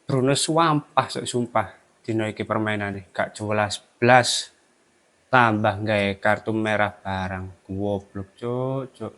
Bruno swampah sok sumpah dino iki permainane gak jelas blas tambah gawe kartu merah barang goblok cuk.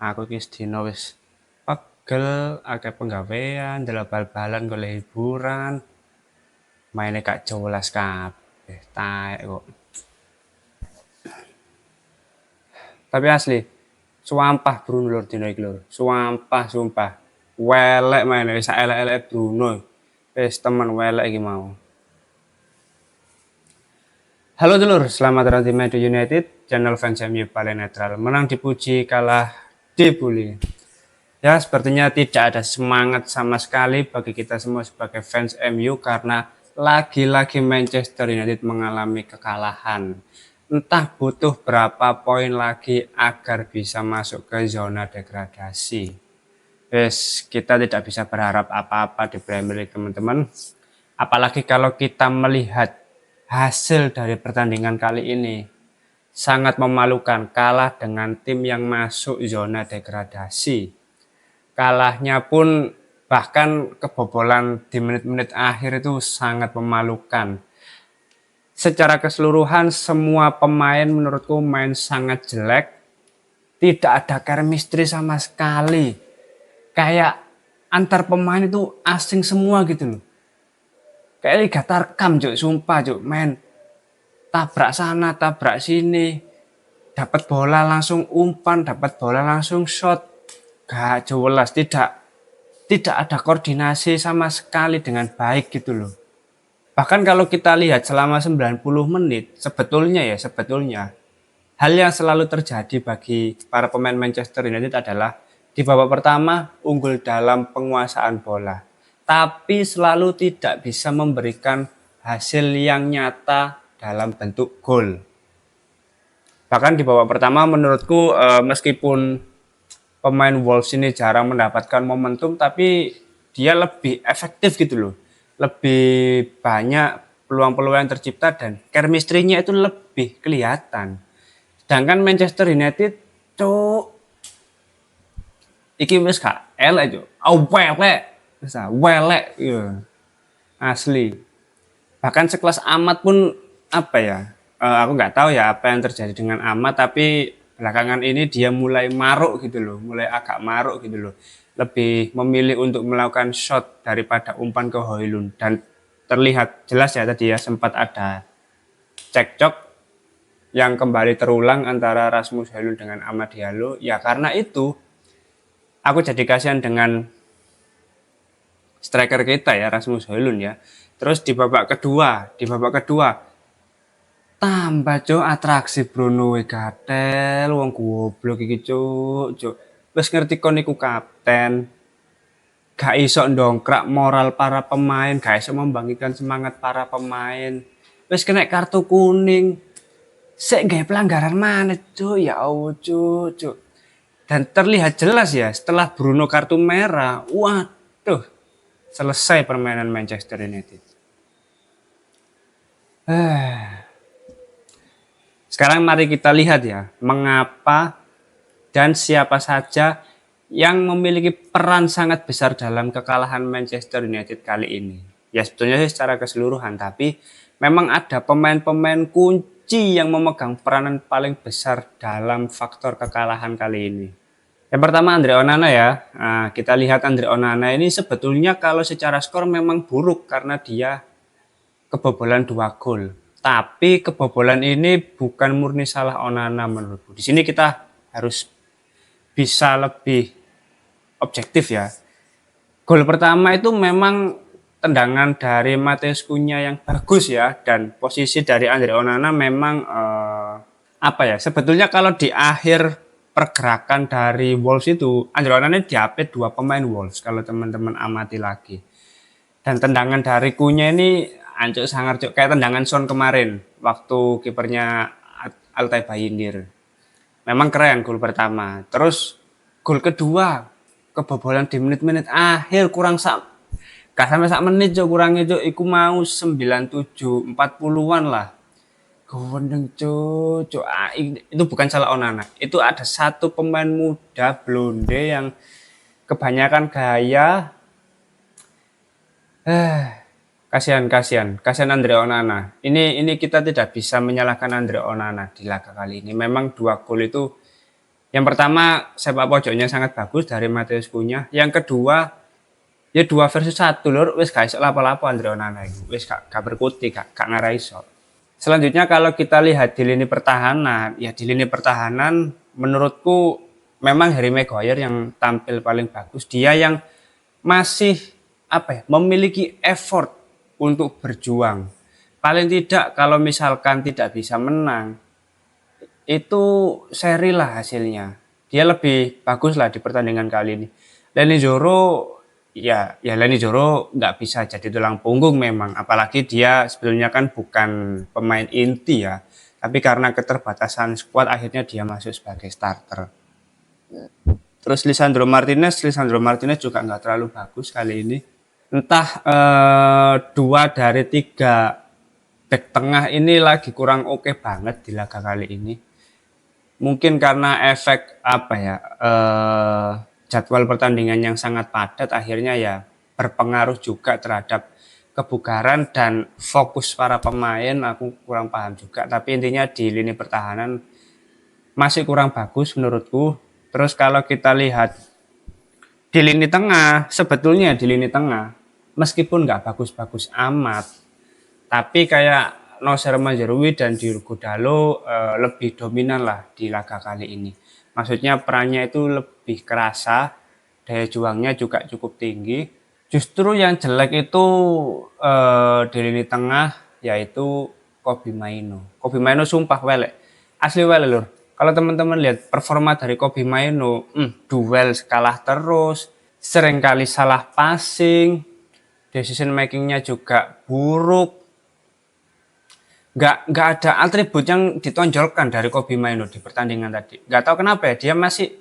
Aku iki sedina wis pegel akeh penggawean delok bal-balan golek hiburan maine gak jelas kabeh taek kok. Tapi asli swampah Bruno lur dino iki lur swampah sumpah welek maine wis elek-elek Bruno wis temen welek iki mau. Halo dulur, selamat datang di Medu United, channel fans MU paling netral. Menang dipuji, kalah dibully. Ya, sepertinya tidak ada semangat sama sekali bagi kita semua sebagai fans MU karena lagi-lagi Manchester United mengalami kekalahan. Entah butuh berapa poin lagi agar bisa masuk ke zona degradasi. Yes, kita tidak bisa berharap apa-apa di Premier League, teman-teman. Apalagi kalau kita melihat hasil dari pertandingan kali ini sangat memalukan, kalah dengan tim yang masuk zona degradasi. Kalahnya pun bahkan kebobolan di menit-menit akhir itu sangat memalukan. Secara keseluruhan semua pemain menurutku main sangat jelek, tidak ada chemistry sama sekali. Kayak antar pemain itu asing semua gitu loh. Kayak Liga Tarkam cuk, sumpah cuk, main tabrak sana, tabrak sini. Dapat bola langsung umpan, dapat bola langsung shot. Gak jelas, tidak ada koordinasi sama sekali dengan baik gitu loh. Bahkan kalau kita lihat selama 90 menit, sebetulnya hal yang selalu terjadi bagi para pemain Manchester United adalah di babak pertama unggul dalam penguasaan bola, tapi selalu tidak bisa memberikan hasil yang nyata dalam bentuk gol. Bahkan di babak pertama menurutku meskipun pemain Wolves ini jarang mendapatkan momentum, tapi dia lebih efektif gitu loh. Lebih banyak peluang-peluang yang tercipta dan chemistry-nya itu lebih kelihatan. Sedangkan Manchester United cuk iki wis gak elek cuk. Welek. Wis welek ya. Asli. Bahkan sekelas Ahmad pun apa ya? Aku nggak tahu ya apa yang terjadi dengan Ahmad, tapi belakangan ini dia mulai maruk gitu loh, mulai agak maruk gitu loh. Lebih memilih untuk melakukan shot daripada umpan ke Højlund dan terlihat jelas ya tadi ya sempat ada cekcok yang kembali terulang antara Rasmus Højlund dengan Amad Diallo. Ya karena itu aku jadi kasihan dengan striker kita ya Rasmus Højlund ya. Terus di babak kedua tambah cuk atraksi Bruno gatel wong goblok iki cuk. Wis ngerti kon iku kapten. Gak iso ndongkrak moral para pemain, gak iso membangkitkan semangat para pemain. Wis kena kartu kuning. Sik gawe pelanggaran mana cuk ya Allah cuk. Dan terlihat jelas ya setelah Bruno kartu merah, waduh, selesai permainan Manchester United. Sekarang mari kita lihat ya, mengapa dan siapa saja yang memiliki peran sangat besar dalam kekalahan Manchester United kali ini. Ya sebetulnya secara keseluruhan, tapi memang ada pemain-pemain kunci yang memegang peranan paling besar dalam faktor kekalahan kali ini. Yang pertama Andre Onana ya. Nah, kita lihat Andre Onana ini sebetulnya kalau secara skor memang buruk karena dia kebobolan 2 gol. Tapi kebobolan ini bukan murni salah Onana menurutku. Di sini kita harus bisa lebih objektif ya. Gol pertama itu memang tendangan dari Matheus Cunha yang bagus ya, dan posisi dari Andre Onana memang apa ya? Sebetulnya kalau di akhir pergerakan dari Wolves itu Andre Onana diapit 2 pemain Wolves kalau teman-teman amati lagi. Dan tendangan dari Cunha ini ancuk sangar cuk kayak tendangan Son kemarin waktu kipernya Altay Bayindir. Memang keren gol pertama. Terus gol kedua kebobolan di menit-menit akhir kurang gak sampai sak menit cuk kurangnya cuk iku mau 97 40-an lah. Gondeng cuk. Itu bukan salah Onana. Itu ada satu pemain muda blonde yang kebanyakan gaya Eh, kasihan Andre Onana. Ini kita tidak bisa menyalahkan Andre Onana di laga kali ini. Memang dua gol itu, yang pertama sepak pojoknya sangat bagus dari Matheus Cunha. Yang kedua, ya 2 versus 1 lur, wis gak iso lapo-lapo Andre Onana itu. Wis gak berkutik, gak ngarai iso. Selanjutnya kalau kita lihat di lini pertahanan, ya di lini pertahanan menurutku memang Harry Maguire yang tampil paling bagus. Dia yang masih memiliki effort untuk berjuang. Paling tidak kalau misalkan tidak bisa menang, itu seri lah hasilnya. Dia lebih bagus lah di pertandingan kali ini. Leny Yoro, ya Leny Yoro nggak bisa jadi tulang punggung memang, apalagi dia sebelumnya kan bukan pemain inti ya, tapi karena keterbatasan skuad akhirnya dia masuk sebagai starter. Terus Lisandro Martinez juga nggak terlalu bagus kali ini. Entah 2 dari 3 back tengah ini lagi kurang oke banget di laga kali ini. Mungkin karena efek jadwal pertandingan yang sangat padat, akhirnya ya berpengaruh juga terhadap kebugaran dan fokus para pemain. Aku kurang paham juga, tapi intinya di lini pertahanan masih kurang bagus menurutku. Terus kalau kita lihat di lini tengah, sebetulnya di lini tengah meskipun nggak bagus-bagus amat, tapi kayak Nocer Mazraoui dan Diogo Dalot lebih dominan lah di laga kali ini. Maksudnya perannya itu lebih kerasa, daya juangnya juga cukup tinggi. Justru yang jelek itu di lini tengah, yaitu Kobbie Mainoo. Kobbie Mainoo sumpah welek, asli welek lur. Kalau teman-teman lihat performa dari Kobbie Mainoo, duel kalah terus, seringkali salah passing, decision makingnya juga buruk. Nggak ada atribut yang ditonjolkan dari Kobbie Mainoo di pertandingan tadi. Nggak tahu kenapa ya, dia masih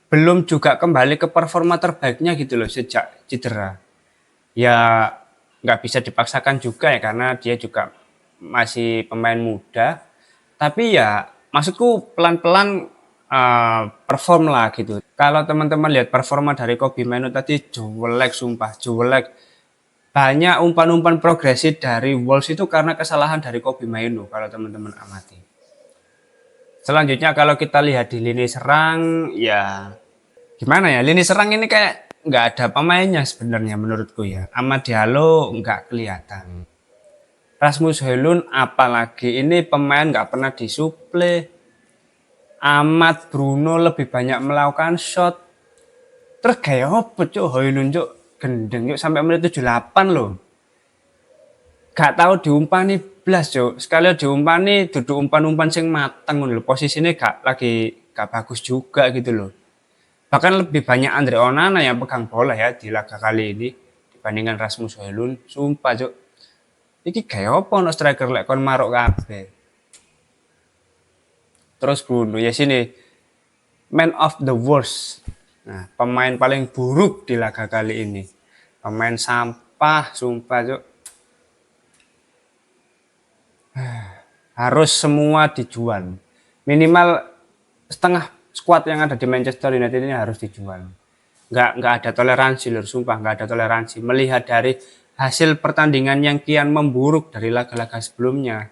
belum juga kembali ke performa terbaiknya gitu loh sejak cedera. Ya nggak bisa dipaksakan juga ya, karena dia juga masih pemain muda. Tapi ya maksudku pelan-pelan perform lah gitu. Kalau teman-teman lihat performa dari Kobbie Mainoo tadi, jelek sumpah, jelek. Banyak umpan-umpan progresif dari Wolves itu karena kesalahan dari Kobbie Mainoo kalau teman-teman amati. Selanjutnya kalau kita lihat di lini serang, ya gimana ya, lini serang ini kayak nggak ada pemainnya sebenarnya menurutku ya. Amad Diallo nggak kelihatan. Rasmus Højlund apalagi ini pemain nggak pernah disuplai. Ahmad Bruno lebih banyak melakukan shot. Terus kayak apa cuk Højlund cuk, gendeng yuk sampai menit 78 loh. Gak tahu diumpani blas cuk. Sekali diumpani duduk umpan-umpan sing mateng loh. Posisinya gak bagus juga gitu loh. Bahkan lebih banyak Andre Onana yang pegang bola ya di laga kali ini dibandingkan Rasmus Højlund. Sumpah cuk. Iki kayak apa no striker lek kon marok kabeh. Terus Bruno ya sini man of the worst. Nah, pemain paling buruk di laga kali ini. Pemain sampah, sumpah cuk. Harus semua dijual. Minimal setengah squad yang ada di Manchester United ini harus dijual. Nggak ada toleransi lur, sumpah nggak ada toleransi. Melihat dari hasil pertandingan yang kian memburuk dari laga-laga sebelumnya,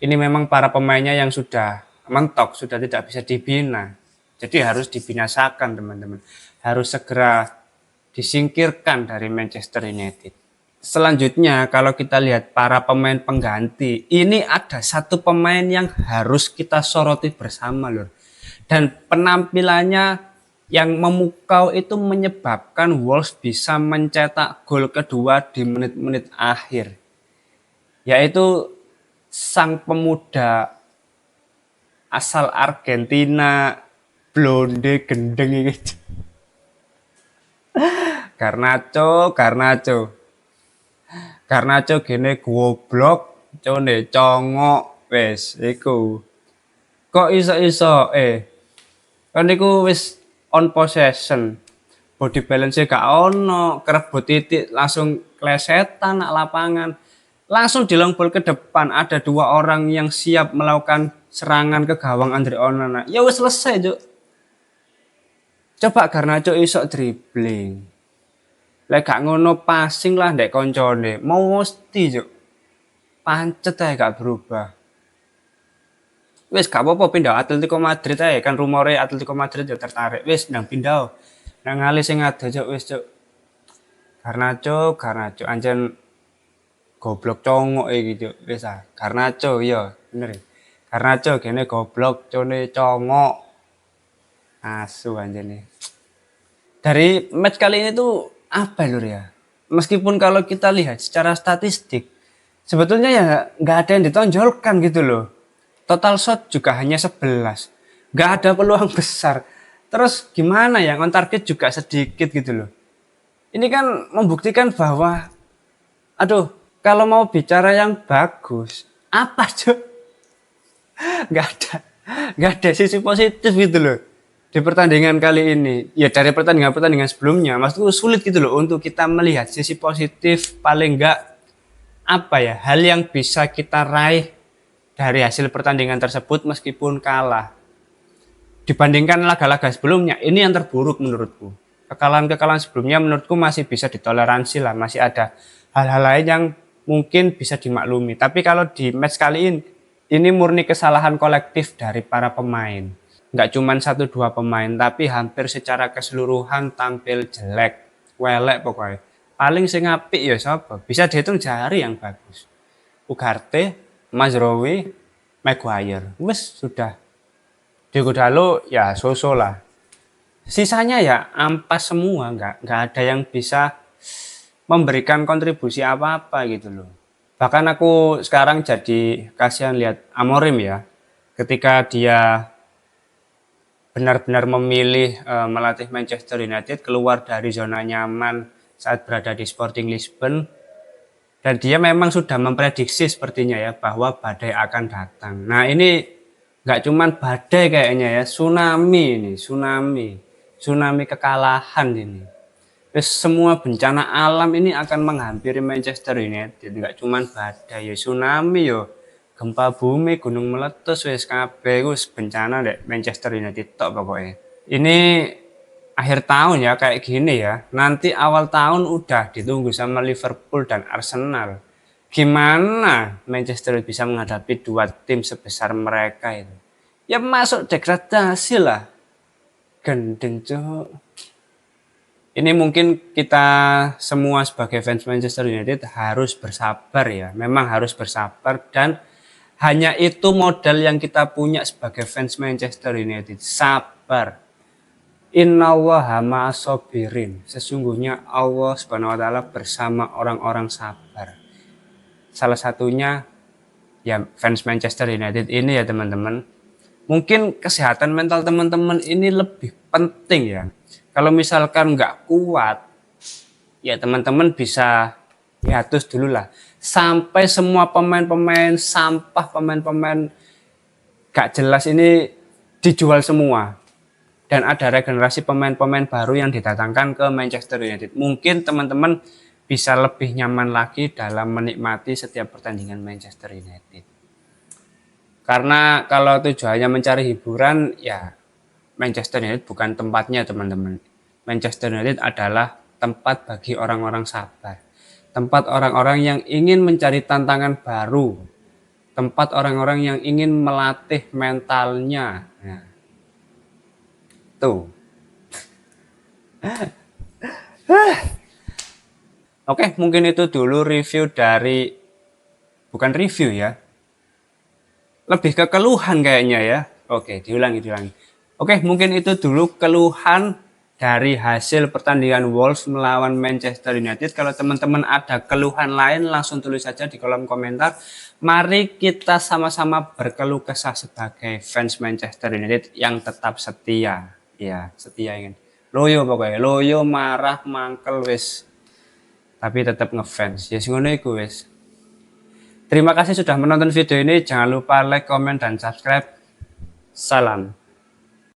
ini memang para pemainnya yang sudah mentok, sudah tidak bisa dibina. Jadi harus dibinasakan teman-teman. Harus segera disingkirkan dari Manchester United. Selanjutnya kalau kita lihat para pemain pengganti, ini ada satu pemain yang harus kita soroti bersama lur. Dan penampilannya yang memukau itu menyebabkan Wolves bisa mencetak gol kedua di menit-menit akhir. Yaitu sang pemuda asal Argentina, blonde gendeng gitu. Garnacho gene goblok, cone congok wes iku. Kok iso-iso kan niku wis on possession. Body balance gak ono, kerebut titik langsung klesetan nak lapangan. Langsung dilong bol ke depan, ada 2 orang yang siap melakukan serangan ke gawang Andre Onana. Ya wis selesai, Cuk. Coba Garnacho iso dribbling. Lek gak ngono passing lah ndek koncone. Mesti juk. Pancet ae gak berubah. Wis gak apa-apa pindah Atletico Madrid ae kan rumore Atletico Madrid ya tertarik. Wis ndang pindah. Nang ngali sing ado juk wis juk. Garnacho anjen goblok congok gitu. Wis ah, Garnacho iya, bener. Garnacho kene goblok, cone congok. Asu anjene. Dari match kali ini tuh apa lur ya? Meskipun kalau kita lihat secara statistik, sebetulnya ya nggak ada yang ditonjolkan gitu loh. Total shot juga hanya 11. Nggak ada peluang besar. Terus gimana ya, on target juga sedikit gitu loh. Ini kan membuktikan bahwa, aduh, kalau mau bicara yang bagus, apa cuy? Nggak ada. Nggak ada sisi positif gitu loh. Di pertandingan kali ini, ya dari pertandingan sebelumnya, maksudku sulit gitu loh untuk kita melihat sisi positif paling enggak apa ya, hal yang bisa kita raih dari hasil pertandingan tersebut meskipun kalah. Dibandingkan laga-laga sebelumnya, ini yang terburuk menurutku. Kekalahan-kekalahan sebelumnya menurutku masih bisa ditoleransi lah, masih ada hal-hal lain yang mungkin bisa dimaklumi. Tapi kalau di match kali ini murni kesalahan kolektif dari para pemain. Nggak cuma 1-2 pemain, tapi hampir secara keseluruhan tampil jelek, welek pokoknya. Paling sing apik ya sapa? Bisa dihitung jari yang bagus. Ugarte, Mazraoui, Maguire. Wes sudah. Diego Dalot ya so-so lah. Sisanya ya ampas semua, nggak ada yang bisa memberikan kontribusi apa-apa gitu loh. Bahkan aku sekarang jadi kasihan lihat Amorim ya. Ketika dia benar-benar memilih melatih Manchester United keluar dari zona nyaman saat berada di Sporting Lisbon, dan dia memang sudah memprediksi sepertinya ya bahwa badai akan datang. Nah ini nggak cuman badai kayaknya ya, tsunami kekalahan ini. Terus semua bencana alam ini akan menghampiri Manchester United, nggak cuman badai ya, tsunami yo. Gempa bumi, gunung meletus, wis kabeh wis bencana dek Manchester United tok pokoknya. Ini akhir tahun ya kayak gini ya. Nanti awal tahun udah ditunggu sama Liverpool dan Arsenal. Gimana Manchester bisa menghadapi dua tim sebesar mereka itu? Ya masuk degradasi lah. Gendeng cok. Ini mungkin kita semua sebagai fans Manchester United harus bersabar ya. Memang harus bersabar, dan hanya itu modal yang kita punya sebagai fans Manchester United. Sabar. Innallaha ma'as-sabirin. Sesungguhnya Allah Subhanahu wa taala bersama orang-orang sabar. Salah satunya ya fans Manchester United ini ya teman-teman. Mungkin kesehatan mental teman-teman ini lebih penting ya. Kalau misalkan nggak kuat, ya teman-teman bisa hiatus dulu lah. Sampai semua pemain-pemain sampah, pemain-pemain gak jelas ini dijual semua. Dan ada regenerasi pemain-pemain baru yang didatangkan ke Manchester United. Mungkin teman-teman bisa lebih nyaman lagi dalam menikmati setiap pertandingan Manchester United. Karena kalau tujuannya mencari hiburan, ya Manchester United bukan tempatnya teman-teman. Manchester United adalah tempat bagi orang-orang sabar. Tempat orang-orang yang ingin mencari tantangan baru. Tempat orang-orang yang ingin melatih mentalnya. Nah, tuh. Oke, mungkin itu dulu review dari, bukan review ya, lebih ke keluhan kayaknya ya. Oke, diulangi. Oke, mungkin itu dulu keluhan dari hasil pertandingan Wolves melawan Manchester United. Kalau teman-teman ada keluhan lain langsung tulis saja di kolom komentar. Mari kita sama-sama berkeluh kesah sebagai fans Manchester United yang tetap setia. Ya, setia ingin. Loyo pokoknya, loyo marah mangkel wis. Tapi tetap ngefans. Ya ngono iku wis. Terima kasih sudah menonton video ini. Jangan lupa like, komen, dan subscribe. Salam.